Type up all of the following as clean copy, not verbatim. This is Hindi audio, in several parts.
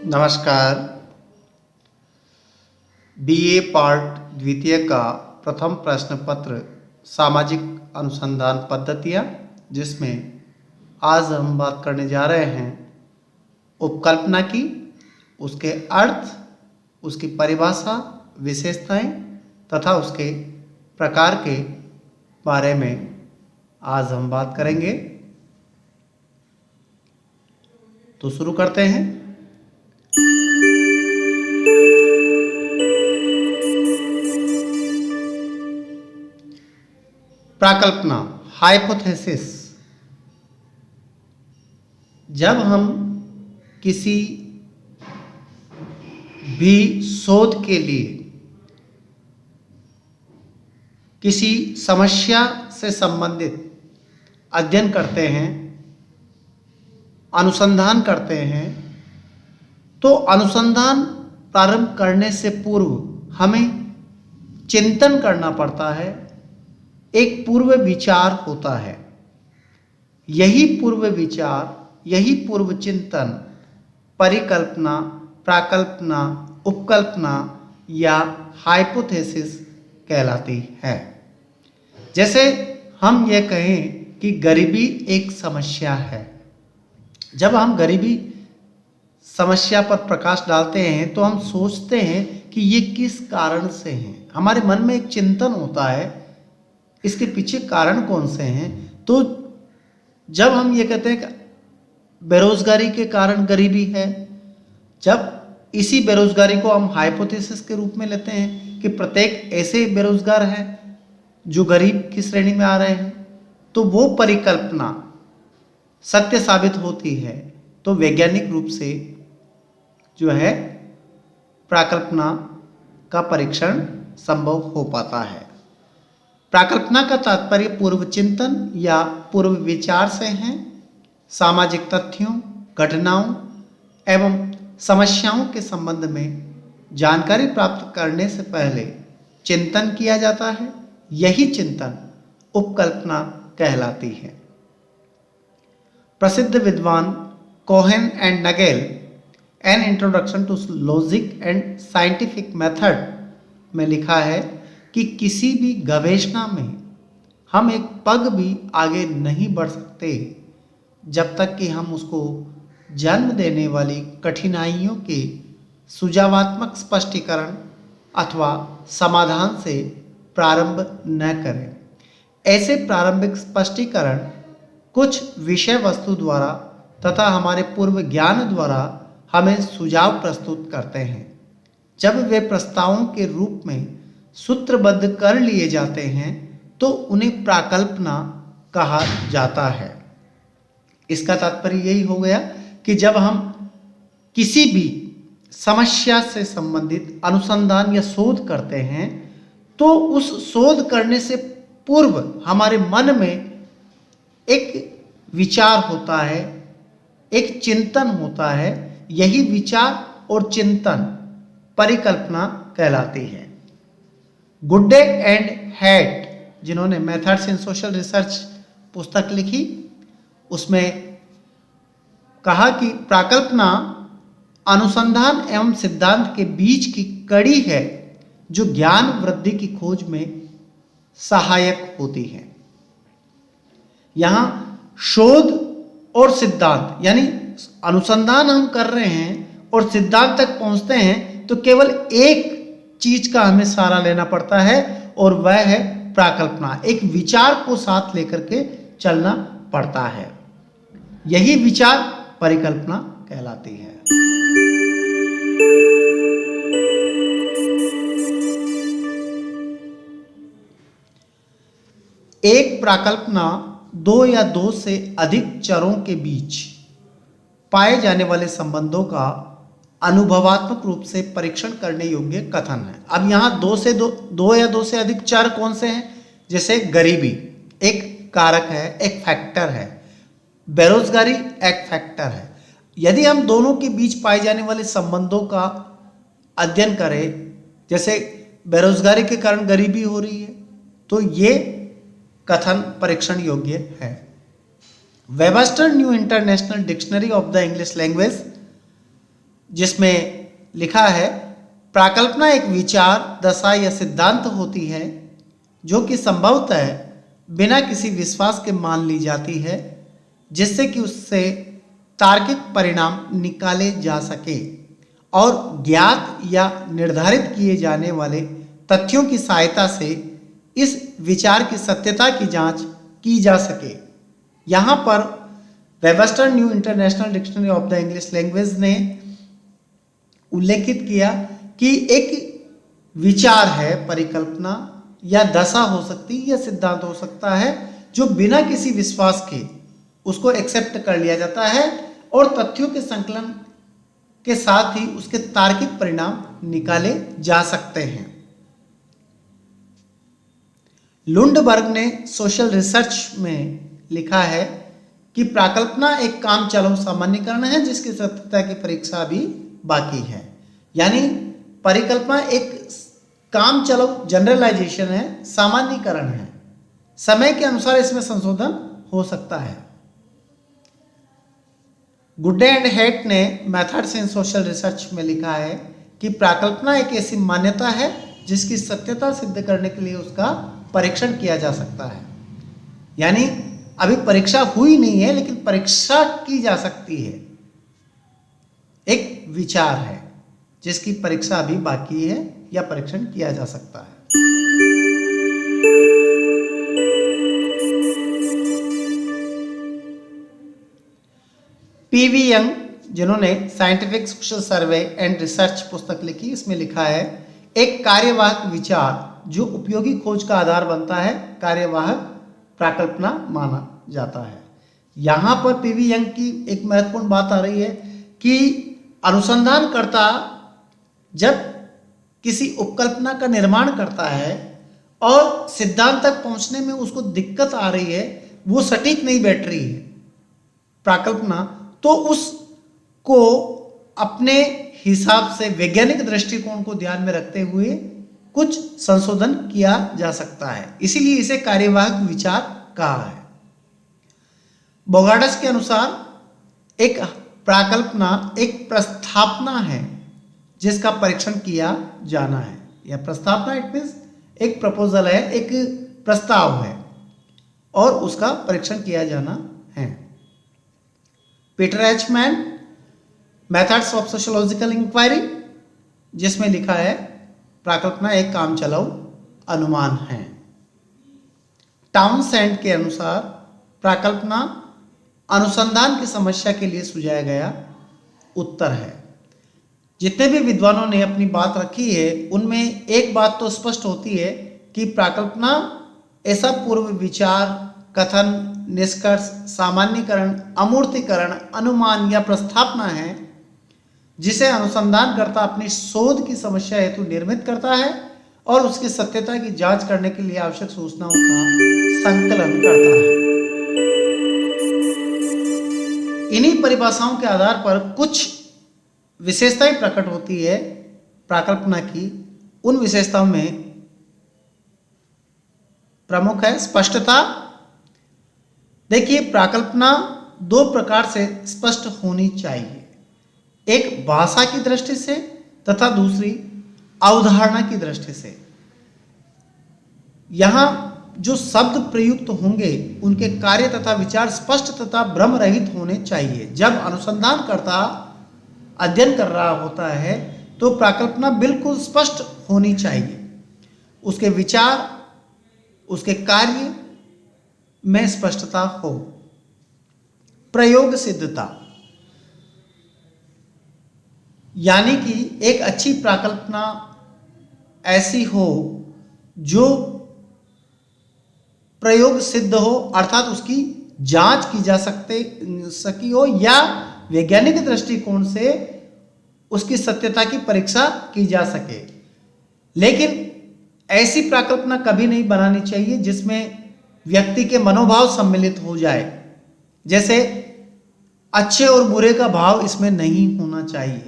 नमस्कार। बीए पार्ट द्वितीय का प्रथम प्रश्न पत्र सामाजिक अनुसंधान पद्धतियाँ, जिसमें आज हम बात करने जा रहे हैं उपकल्पना की, उसके अर्थ, उसकी परिभाषा, विशेषताएं तथा उसके प्रकार के बारे में आज हम बात करेंगे। तो शुरू करते हैं। प्राकल्पना, हाइपोथेसिस। जब हम किसी भी शोध के लिए किसी समस्या से संबंधित अध्ययन करते हैं, अनुसंधान करते हैं, तो अनुसंधान प्रारंभ करने से पूर्व हमें चिंतन करना पड़ता है। एक पूर्व विचार होता है। यही पूर्व विचार, यही पूर्व चिंतन परिकल्पना, प्राकल्पना, उपकल्पना या हाइपोथेसिस कहलाती है। जैसे हम ये कहें कि गरीबी एक समस्या है। जब हम गरीबी समस्या पर प्रकाश डालते हैं तो हम सोचते हैं कि ये किस कारण से है। हमारे मन में एक चिंतन होता है, इसके पीछे कारण कौन से हैं। तो जब हम ये कहते हैं कि बेरोजगारी के कारण गरीबी है, जब इसी बेरोजगारी को हम हाइपोथेसिस के रूप में लेते हैं कि प्रत्येक ऐसे बेरोजगार हैं जो गरीब की श्रेणी में आ रहे हैं, तो वो परिकल्पना सत्य साबित होती है। तो वैज्ञानिक रूप से जो है प्राकल्पना का परीक्षण संभव हो पाता है। प्राकल्पना का तात्पर्य पूर्व चिंतन या पूर्व विचार से है। सामाजिक तथ्यों, घटनाओं एवं समस्याओं के संबंध में जानकारी प्राप्त करने से पहले चिंतन किया जाता है। यही चिंतन उपकल्पना कहलाती है। प्रसिद्ध विद्वान Cohen and Nagel an introduction to logic and scientific method में लिखा है कि किसी भी गवेषणा में हम एक पग भी आगे नहीं बढ़ सकते जब तक कि हम उसको जन्म देने वाली कठिनाइयों के सुझावात्मक स्पष्टीकरण अथवा समाधान से प्रारंभ न करें। ऐसे प्रारंभिक स्पष्टीकरण कुछ विषय वस्तु द्वारा तथा हमारे पूर्व ज्ञान द्वारा हमें सुझाव प्रस्तुत करते हैं। जब वे प्रस्तावों के रूप में सूत्रबद्ध कर लिए जाते हैं तो उन्हें प्राकल्पना कहा जाता है। इसका तात्पर्य यही हो गया कि जब हम किसी भी समस्या से संबंधित अनुसंधान या शोध करते हैं तो उस शोध करने से पूर्व हमारे मन में एक विचार होता है, एक चिंतन होता है। यही विचार और चिंतन परिकल्पना कहलाती है। गुड्डे एंड हैट, जिन्होंने मेथड्स इन सोशल रिसर्च पुस्तक लिखी, उसमें कहा कि प्राकल्पना अनुसंधान एवं सिद्धांत के बीच की कड़ी है जो ज्ञान वृद्धि की खोज में सहायक होती है। यहां शोध और सिद्धांत, यानी अनुसंधान हम कर रहे हैं और सिद्धांत तक पहुंचते हैं तो केवल एक चीज का हमें सहारा लेना पड़ता है और वह है प्राकल्पना। एक विचार को साथ लेकर के चलना पड़ता है। यही विचार परिकल्पना कहलाती है। एक प्राकल्पना दो या दो से अधिक चरों के बीच पाए जाने वाले संबंधों का अनुभवात्मक रूप से परीक्षण करने योग्य कथन है। अब यहाँ दो या दो से अधिक चर कौन से हैं? जैसे गरीबी एक कारक है, एक फैक्टर है। बेरोजगारी एक फैक्टर है। यदि हम दोनों के बीच पाए जाने वाले संबंधों का अध्ययन करें, जैसे बेरोजगारी के कारण गरीबी हो रही है, तो ये कथन परीक्षण योग्य है। Webster new international dictionary of the English language जिसमें लिखा है प्राकल्पना एक विचार, दशा या सिद्धांत होती है जो कि संभवतः बिना किसी विश्वास के मान ली जाती है, जिससे कि उससे तार्किक परिणाम निकाले जा सके और ज्ञात या निर्धारित किए जाने वाले तथ्यों की सहायता से इस विचार की सत्यता की जांच की जा सके। यहाँ पर Webster new international dictionary of the English language ने उल्लेखित किया कि एक विचार है, परिकल्पना या दशा हो सकती है या सिद्धांत हो सकता है, जो बिना किसी विश्वास के उसको एक्सेप्ट कर लिया जाता है और तथ्यों के संकलन के साथ ही उसके तार्किक परिणाम निकाले जा सकते हैं। लुंडबर्ग ने सोशल रिसर्च में लिखा है कि प्राकल्पना एक काम चलाऊ सामान्यीकरण है जिसकी सत्यता की परीक्षा भी बाकी है। यानी परिकल्पना एक काम चलाऊ जनरलाइजेशन है, सामान्यीकरण है, समय के अनुसार इसमें संशोधन हो सकता है। गुड्डे एंड हेट ने मेथड्स इन सोशल रिसर्च में लिखा है कि प्राकल्पना एक ऐसी मान्यता है जिसकी सत्यता सिद्ध करने के लिए उसका परीक्षण किया जा सकता है। यानी अभी परीक्षा हुई नहीं है लेकिन परीक्षा की जा सकती है। एक विचार है जिसकी परीक्षा अभी बाकी है या परीक्षण किया जा सकता है। पीवी यंग, जिन्होंने scientific social survey and research पुस्तक लिखी, इसमें लिखा है एक कार्यवाहक विचार जो उपयोगी खोज का आधार बनता है कार्यवाहक प्राकल्पना माना जाता है। यहाँ पर पीवी यंग की एक महत्वपूर्ण बात आ रही है कि अनुसंधानकर्ता जब किसी उपकल्पना का निर्माण करता है और सिद्धांत तक पहुंचने में उसको दिक्कत आ रही है, वो सटीक नहीं बैठ रही है प्राकल्पना, तो उसको अपने हिसाब से वैज्ञानिक दृष्टिकोण को ध्यान में रखते हुए कुछ संशोधन किया जा सकता है। इसीलिए इसे कार्यवाहक विचार कहा है। बोगार्ड्स के अनुसार एक प्राकल्पना एक प्रस्थापना है जिसका परीक्षण किया जाना है। यह प्रस्थापना इट मीन्स एक प्रपोजल है, एक प्रस्ताव है और उसका परीक्षण किया जाना है। Peter H Mann, methods of sociological inquiry, जिसमें लिखा है प्राकल्पना एक काम चलाऊ अनुमान है। टाउनसेंड के अनुसार प्राकल्पना अनुसंधान की समस्या के लिए सुझाया गया उत्तर है। जितने भी विद्वानों ने अपनी बात रखी है उनमें एक बात तो स्पष्ट होती है कि प्राकल्पना ऐसा पूर्व विचार, कथन, निष्कर्ष, सामान्यीकरण, अमूर्तीकरण, अनुमान या प्रस्थापना है जिसे अनुसंधानकर्ता अपनी शोध की समस्या हेतु निर्मित करता है और उसकी सत्यता की जांच करने के लिए आवश्यक सूचनाओं का संकलन करता है। इन्हीं परिभाषाओं के आधार पर कुछ विशेषताएं प्रकट होती है प्राकल्पना की। उन विशेषताओं में प्रमुख है स्पष्टता। देखिए, प्राकल्पना दो प्रकार से स्पष्ट होनी चाहिए, एक भाषा की दृष्टि से तथा दूसरी अवधारणा की दृष्टि से। यहां जो शब्द प्रयुक्त होंगे उनके कार्य तथा विचार स्पष्ट तथा भ्रम रहित होने चाहिए। जब अनुसंधानकर्ता अध्ययन कर रहा होता है तो प्राकल्पना बिल्कुल स्पष्ट होनी चाहिए, उसके विचार, उसके कार्य में स्पष्टता हो। प्रयोग सिद्धता, यानी कि एक अच्छी प्राकल्पना ऐसी हो जो प्रयोग सिद्ध हो, अर्थात उसकी जांच की जा सकी हो या वैज्ञानिक दृष्टिकोण से उसकी सत्यता की परीक्षा की जा सके। लेकिन ऐसी प्राकल्पना कभी नहीं बनानी चाहिए जिसमें व्यक्ति के मनोभाव सम्मिलित हो जाए। जैसे अच्छे और बुरे का भाव इसमें नहीं होना चाहिए,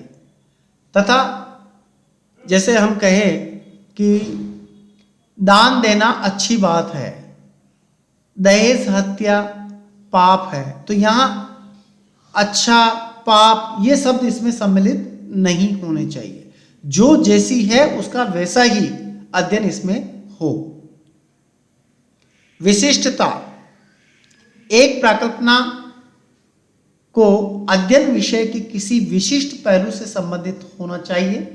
तथा जैसे हम कहें कि दान देना अच्छी बात है, दहेज हत्या पाप है, तो यहाँ अच्छा पाप ये शब्द इसमें सम्मिलित नहीं होने चाहिए। जो जैसी है उसका वैसा ही अध्ययन इसमें हो। विशिष्टता, एक प्राकल्पना को अध्ययन विषय की किसी विशिष्ट पहलू से संबंधित होना चाहिए।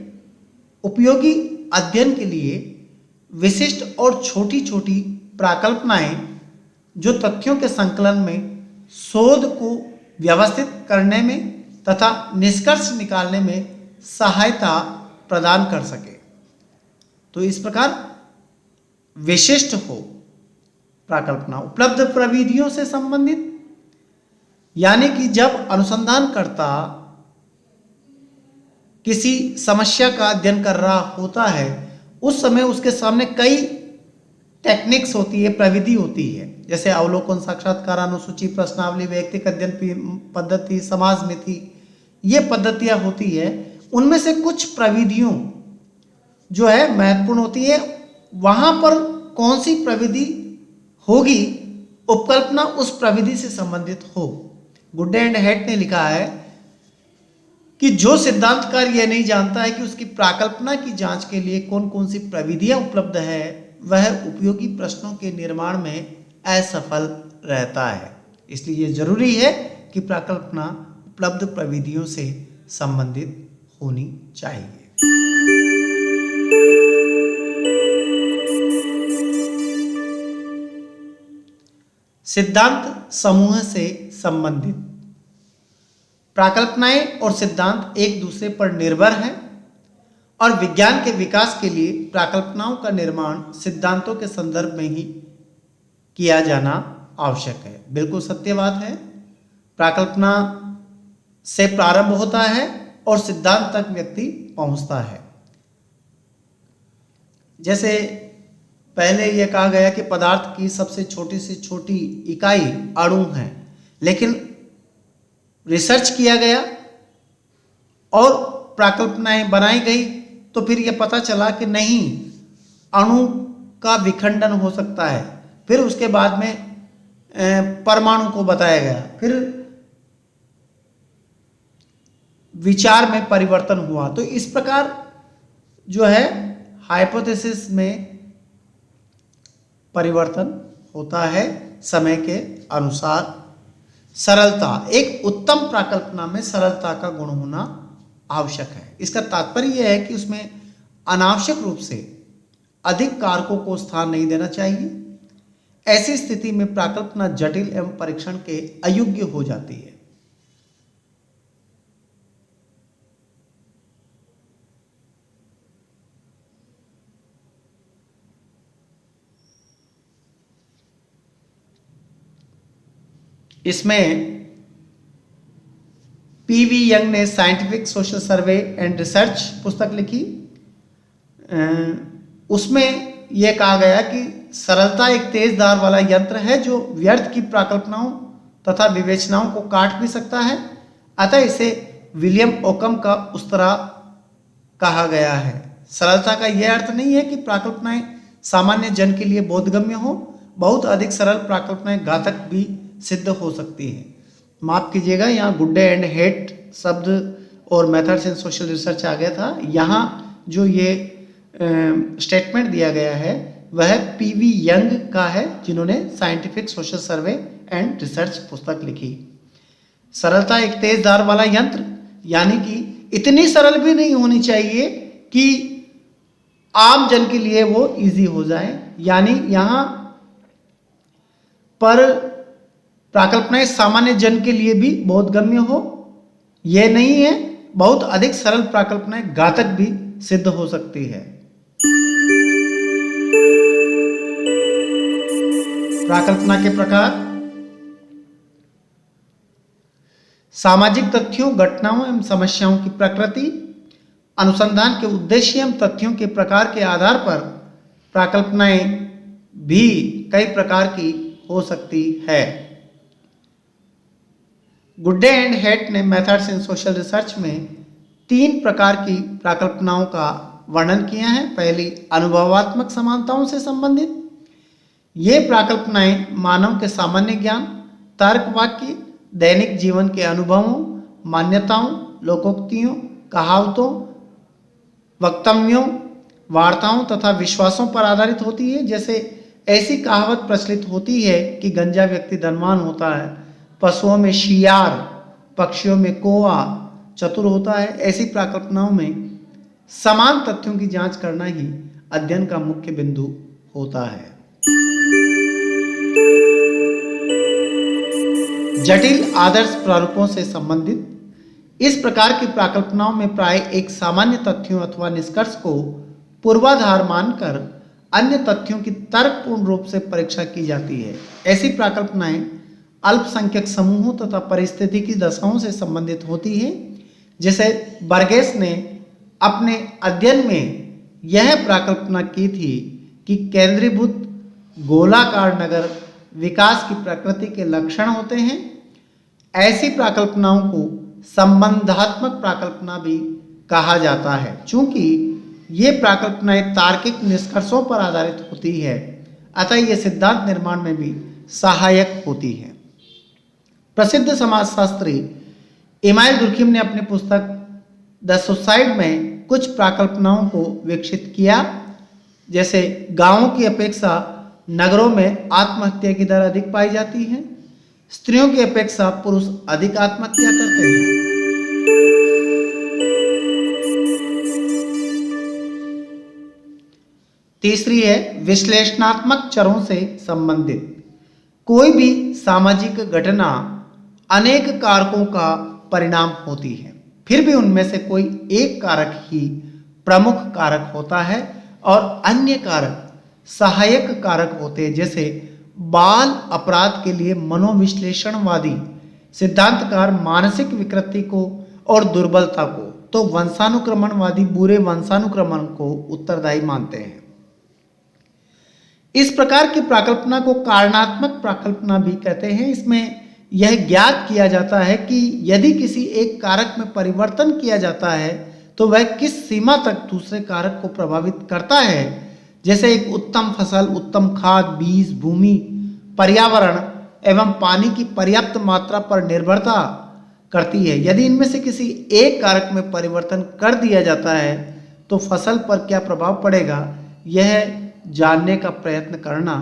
उपयोगी अध्ययन के लिए विशिष्ट और छोटी छोटी प्राकल्पनाएं जो तथ्यों के संकलन में शोध को व्यवस्थित करने में तथा निष्कर्ष निकालने में सहायता प्रदान कर सके। तो इस प्रकार विशिष्ट हो प्राकल्पना। उपलब्ध प्रविधियों से संबंधित, यानी कि जब अनुसंधानकर्ता किसी समस्या का अध्ययन कर रहा होता है उस समय उसके सामने कई टेक्निक्स होती है, प्रविधि होती है, जैसे अवलोकन, साक्षात्कार, अनुसूची, प्रश्नावली, व्यक्तिगत अध्ययन पद्धति, समाजमिति, ये पद्धतियां होती है। उनमें से कुछ प्रविधियों जो है महत्वपूर्ण होती है। वहां पर कौन सी प्रविधि होगी, उपकल्पना उस प्रविधि से संबंधित हो। गुड्डे एंड हेट ने लिखा है कि जो सिद्धांतकार यह नहीं जानता है कि उसकी प्राकल्पना की जांच के लिए कौन कौन सी प्रविधियां उपलब्ध है, वह उपयोगी प्रश्नों के निर्माण में असफल रहता है। इसलिए जरूरी है कि प्राकल्पना उपलब्ध प्रविधियों से संबंधित होनी चाहिए। सिद्धांत समूह से संबंधित, प्राकल्पनाएं और सिद्धांत एक दूसरे पर निर्भर हैं और विज्ञान के विकास के लिए प्राकल्पनाओं का निर्माण सिद्धांतों के संदर्भ में ही किया जाना आवश्यक है। बिल्कुल सत्य बात है। प्राकल्पना से प्रारंभ होता है और सिद्धांत तक व्यक्ति पहुंचता है। जैसे पहले यह कहा गया कि पदार्थ की सबसे छोटी से छोटी इकाई अणु है, लेकिन रिसर्च किया गया और प्राकल्पनाएं बनाई गई तो फिर यह पता चला कि नहीं, अणु का विखंडन हो सकता है। फिर उसके बाद में परमाणु को बताया गया, फिर विचार में परिवर्तन हुआ। तो इस प्रकार जो है हाइपोथेसिस में परिवर्तन होता है समय के अनुसार। सरलता, एक उत्तम प्राकल्पना में सरलता का गुण होना आवश्यक है। इसका तात्पर्य यह है कि उसमें अनावश्यक रूप से अधिक कारकों को स्थान नहीं देना चाहिए। ऐसी स्थिति में प्राकल्पना जटिल एवं परीक्षण के अयोग्य हो जाती है। इसमें पीवी यंग ने scientific social survey and research पुस्तक लिखी। उसमें यह कहा गया कि सरलता एक तेज धार वाला यंत्र है जो व्यर्थ की प्राकल्पनाओं तथा विवेचनाओं को काट भी सकता है। अतः इसे विलियम ओकम का उस्तरा कहा गया है। सरलता का यह अर्थ नहीं है कि प्राकल्पनाएं सामान्य जन के लिए बोधगम्य हो। बहुत अधिक सरल प्राकल्पनाएं घातक भी सिद्ध हो सकती हैं। माफ कीजिएगा, यहाँ गुड्डे एंड हेट शब्द और मेथड्स इन सोशल रिसर्च आ गया था। यहाँ जो ये स्टेटमेंट दिया गया है वह पीवी यंग का है, जिन्होंने scientific social survey and research पुस्तक लिखी। सरलता एक तेज धार वाला यंत्र, यानी कि इतनी सरल भी नहीं होनी चाहिए कि आम जन के लिए वो इजी हो जाए। यानी यहाँ पर प्राकल्पनाएं सामान्य जन के लिए भी बोधगम्य हो, यह नहीं है। बहुत अधिक सरल प्राकल्पनाएं घातक भी सिद्ध हो सकती है। प्राकल्पना के प्रकार, सामाजिक तथ्यों, घटनाओं एवं समस्याओं की प्रकृति, अनुसंधान के उद्देश्य एवं तथ्यों के प्रकार के आधार पर प्राकल्पनाएं भी कई प्रकार की हो सकती है। गुड्डे एंड हेट ने मेथड्स इन सोशल रिसर्च में 3 प्रकार की प्राकल्पनाओं का वर्णन किया है। पहली, अनुभवात्मक समानताओं से संबंधित। ये प्राकल्पनाएं मानव के सामान्य ज्ञान, तर्क, वाक्य, दैनिक जीवन के अनुभवों, मान्यताओं, लोकोक्तियों, कहावतों, वक्तव्यों, वार्ताओं तथा विश्वासों पर आधारित होती है। जैसे ऐसी कहावत प्रचलित होती है कि गंजा व्यक्ति धनवान होता है, पशुओं में शियार, पक्षियों में कौआ चतुर होता है। ऐसी प्रकल्पनाओं में समान तथ्यों की जांच करना ही अध्ययन का मुख्य बिंदु होता है। जटिल आदर्श प्रारूपों से संबंधित इस प्रकार की प्रकल्पनाओं में प्राय एक सामान्य तथ्यों अथवा निष्कर्ष को पूर्वाधार मानकर अन्य तथ्यों की तर्कपूर्ण रूप से परीक्षा की जाती है। ऐसी प्रकल्पनाएं अल्पसंख्यक समूहों तथा परिस्थितिकी दशाओं से संबंधित होती है। जैसे बर्गेस ने अपने अध्ययन में यह प्रकल्पना की थी कि केंद्रीभूत गोलाकार नगर विकास की प्रकृति के लक्षण होते हैं। ऐसी प्रकल्पनाओं को संबंधात्मक प्रकल्पना भी कहा जाता है, चूंकि ये प्रकल्पनाएं तार्किक निष्कर्षों पर आधारित होती है, अतः ये सिद्धांत निर्माण में भी सहायक होती है। प्रसिद्ध समाजशास्त्री इमाइल दुर्खिम ने अपनी पुस्तक द सुसाइड में कुछ प्रकल्पनाओं को विकसित किया। जैसे गांवों की अपेक्षा नगरों में आत्महत्या की दर अधिक पाई जाती है, स्त्रियों की अपेक्षा पुरुष अधिक आत्महत्या करते हैं। तीसरी है विश्लेषणात्मक चरों से संबंधित। कोई भी सामाजिक घटना अनेक कारकों का परिणाम होती है, फिर भी उनमें से कोई एक कारक ही प्रमुख कारक होता है और अन्य कारक सहायक कारक होते हैं। जैसे बाल अपराध के लिए मनोविश्लेषणवादी सिद्धांतकार मानसिक विकृति को और दुर्बलता को, तो वंशानुक्रमणवादी बुरे वंशानुक्रमण को उत्तरदायी मानते हैं। इस प्रकार की प्रकल्पना को कारणात्मक प्रकल्पना भी कहते हैं। इसमें यह ज्ञात किया जाता है कि यदि किसी एक कारक में परिवर्तन किया जाता है तो वह किस सीमा तक दूसरे कारक को प्रभावित करता है। जैसे एक उत्तम फसल, उत्तम खाद, बीज, भूमि, पर्यावरण एवं पानी की पर्याप्त मात्रा पर निर्भरता करती है। यदि इनमें से किसी एक कारक में परिवर्तन कर दिया जाता है तो फसल पर क्या प्रभाव पड़ेगा, यह जानने का प्रयत्न करना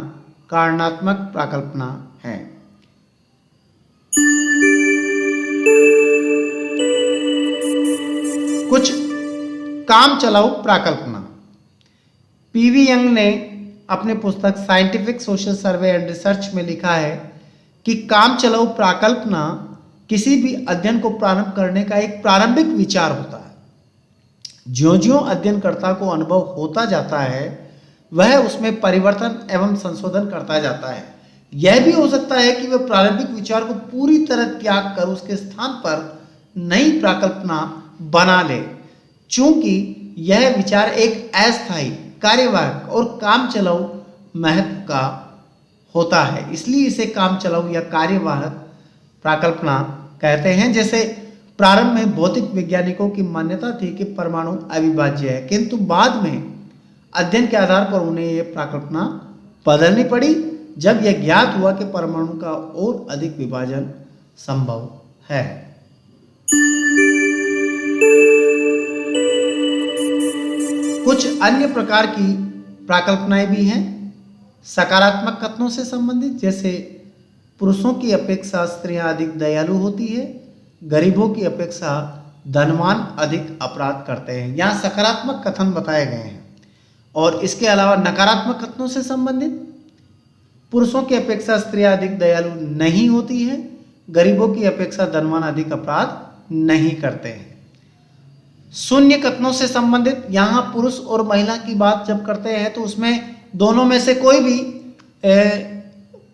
कारणात्मक प्रकल्पना है। कुछ काम चलाऊ प्रकल्पना। पीवी यंग ने अपनी पुस्तक scientific social survey and research में लिखा है कि काम चलाऊ प्रकल्पना किसी भी अध्ययन को प्रारंभ करने का एक प्रारंभिक विचार होता है। ज्यों-ज्यों अध्ययनकर्ता को अनुभव होता जाता है वह उसमें परिवर्तन एवं संशोधन करता जाता है। यह भी हो सकता है कि वह प्रारंभिक विचार को पूरी तरह त्याग कर उसके स्थान पर नई प्रकल्पना बना ले। चूंकि यह विचार एक अस्थायी, कार्यवाहक और काम चलाऊ महत्व का होता है, इसलिए इसे काम चलाऊ या कार्यवाहक प्रकल्पना कहते हैं। जैसे प्रारंभ में भौतिक वैज्ञानिकों की मान्यता थी कि परमाणु अविभाज्य है, किंतु बाद में अध्ययन के आधार पर उन्हें यह प्रकल्पना बदलनी पड़ी जब यह ज्ञात हुआ कि परमाणु का और अधिक विभाजन संभव है। कुछ अन्य प्रकार की प्रकल्पनाएं भी हैं सकारात्मक कथनों से संबंधित। जैसे पुरुषों की अपेक्षा स्त्रियां अधिक दयालु होती है, गरीबों की अपेक्षा धनवान अधिक अपराध करते हैं। यहाँ सकारात्मक कथन बताए गए हैं। और इसके अलावा नकारात्मक कथनों से संबंधित, पुरुषों की अपेक्षा स्त्रियां अधिक दयालु नहीं होती हैं, गरीबों की अपेक्षा धनवान अधिक अपराध नहीं करते हैं। शून्य कथनों से संबंधित, यहाँ पुरुष और महिला की बात जब करते हैं तो उसमें दोनों में से कोई भी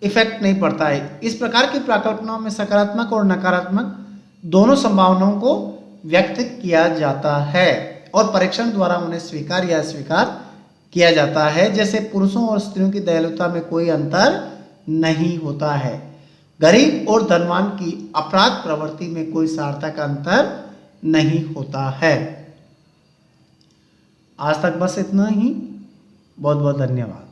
इफेक्ट नहीं पड़ता है। इस प्रकार की प्रकल्पनाओं में सकारात्मक और नकारात्मक दोनों संभावनाओं को व्यक्त किया जाता है और परीक्षण द्वारा उन्हें स्वीकार या अस्वीकार किया जाता है। जैसे पुरुषों और स्त्रियों की दयालुता में कोई अंतर नहीं होता है, गरीब और धनवान की अपराध प्रवृत्ति में कोई सार्थक अंतर नहीं होता है। आज तक बस इतना ही। बहुत बहुत धन्यवाद।